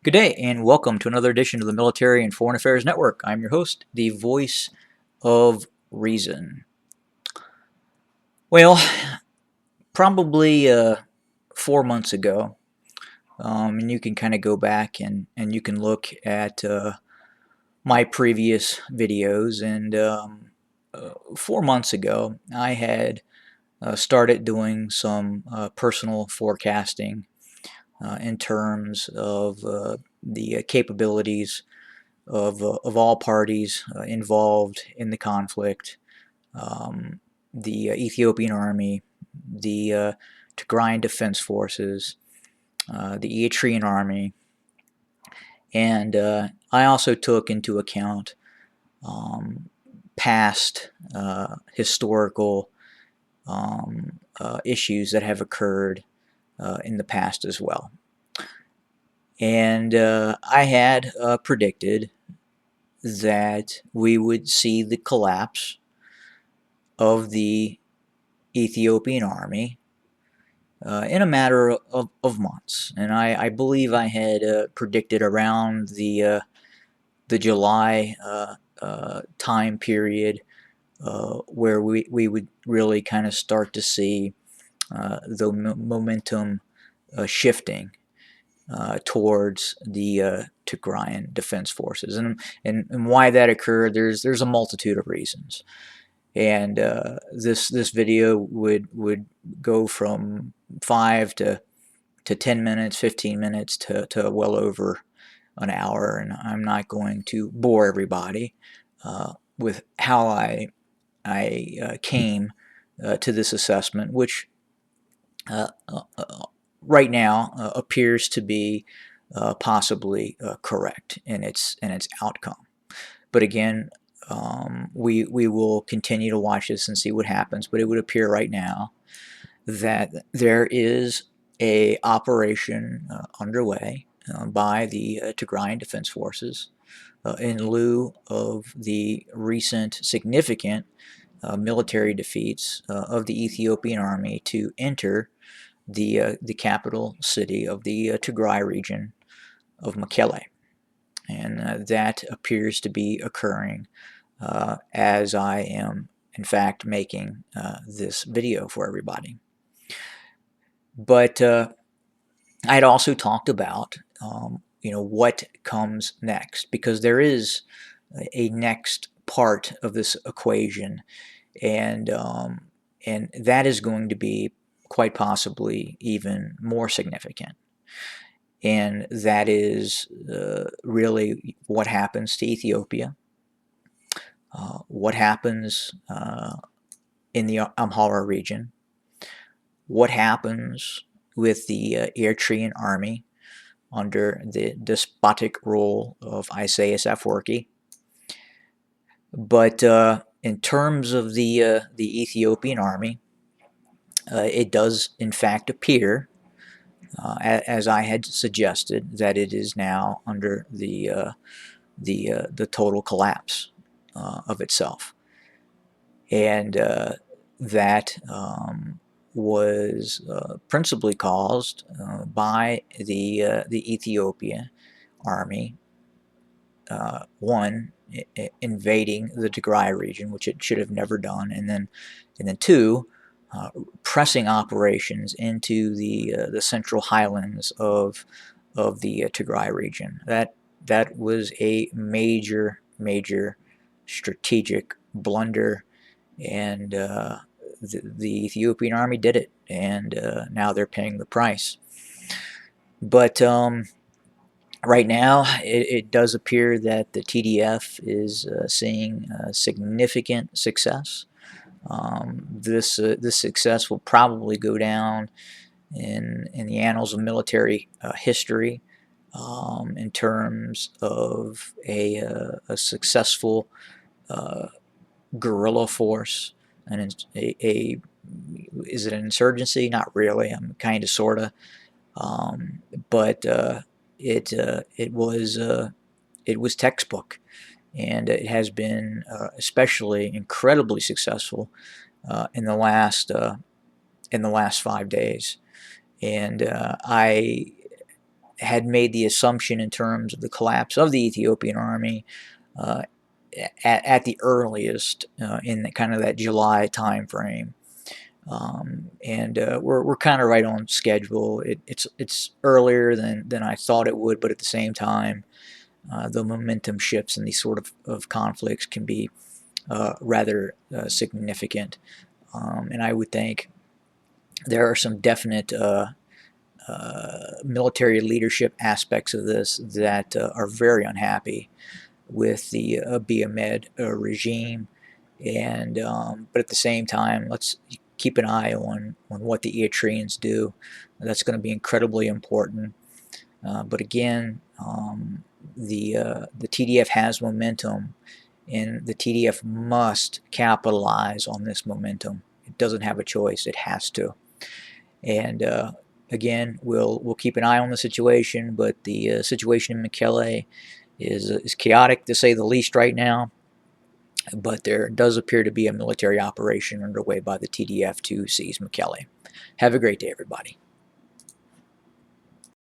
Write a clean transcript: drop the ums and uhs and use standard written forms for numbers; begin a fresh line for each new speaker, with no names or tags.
Good day, and welcome to another edition of the Military and Foreign Affairs Network. I'm your host, the voice of reason. Well, probably 4 months ago, and you can kind of go back and you can look at my previous videos. And 4 months ago, I had started doing some personal forecasting in terms of the capabilities of all parties involved in the conflict, the Ethiopian army, the Tigrayan Defense Forces, the Eritrean army, and I also took into account past historical issues that have occurred in the past as well. And I had predicted that we would see the collapse of the Ethiopian army in a matter of months. And I believe I had predicted around the July time period where we would really kind of start to see the momentum shifting towards the Tigrayan Defense Forces, and why that occurred. There's a multitude of reasons, and this video would go from 5 to 10 minutes, 15 minutes to well over an hour, and I'm not going to bore everybody with how I came to this assessment, which uh, right now appears to be possibly correct in its outcome. But again, we will continue to watch this and see what happens. But it would appear right now that there is a operation underway by the Tigrayan Defense Forces in lieu of the recent significant military defeats of the Ethiopian army to enter the capital city of the Tigray region of Mekelle. And that appears to be occurring as I am, in fact, making this video for everybody. But I had also talked about, what comes next, because there is a next part of this equation, and that is going to be quite possibly even more significant. And that is really what happens to Ethiopia, what happens in the Amhara region, what happens with the Eritrean army under the despotic rule of Isaias Afwerki. But in terms of the Ethiopian army, it does in fact appear, as I had suggested, that it is now under the total collapse of itself, and that was principally caused by the Ethiopian army, one, invading the Tigray region, which it should have never done, and then two, pressing operations into the central highlands of the Tigray region. That was a major strategic blunder, and the Ethiopian army did it, and now they're paying the price. But right now, it does appear that the TDF is seeing significant success. This success will probably go down in the annals of military history in terms of a successful guerrilla force. And is it an insurgency? Not really. I'm kind of, sort of, but it was textbook, and it has been especially incredibly successful in the last 5 days. And I had made the assumption in terms of the collapse of the Ethiopian army uh, at the earliest in the, kind of that July time frame. And we're kind of right on schedule. It's earlier than I thought it would, but at the same time, the momentum shifts in these sort of conflicts can be rather significant. And I would think there are some definite military leadership aspects of this that are very unhappy with the Abiy Ahmed regime, and but at the same time, let's keep an eye on what the Eritreans do. That's going to be incredibly important. But again, the TDF has momentum, and the TDF must capitalize on this momentum. It doesn't have a choice; it has to. And again, we'll keep an eye on the situation, but the situation in Mekelle is chaotic to say the least right now. But there does appear to be a military operation underway by the TDF to seize Mekelle. Have a great day, everybody.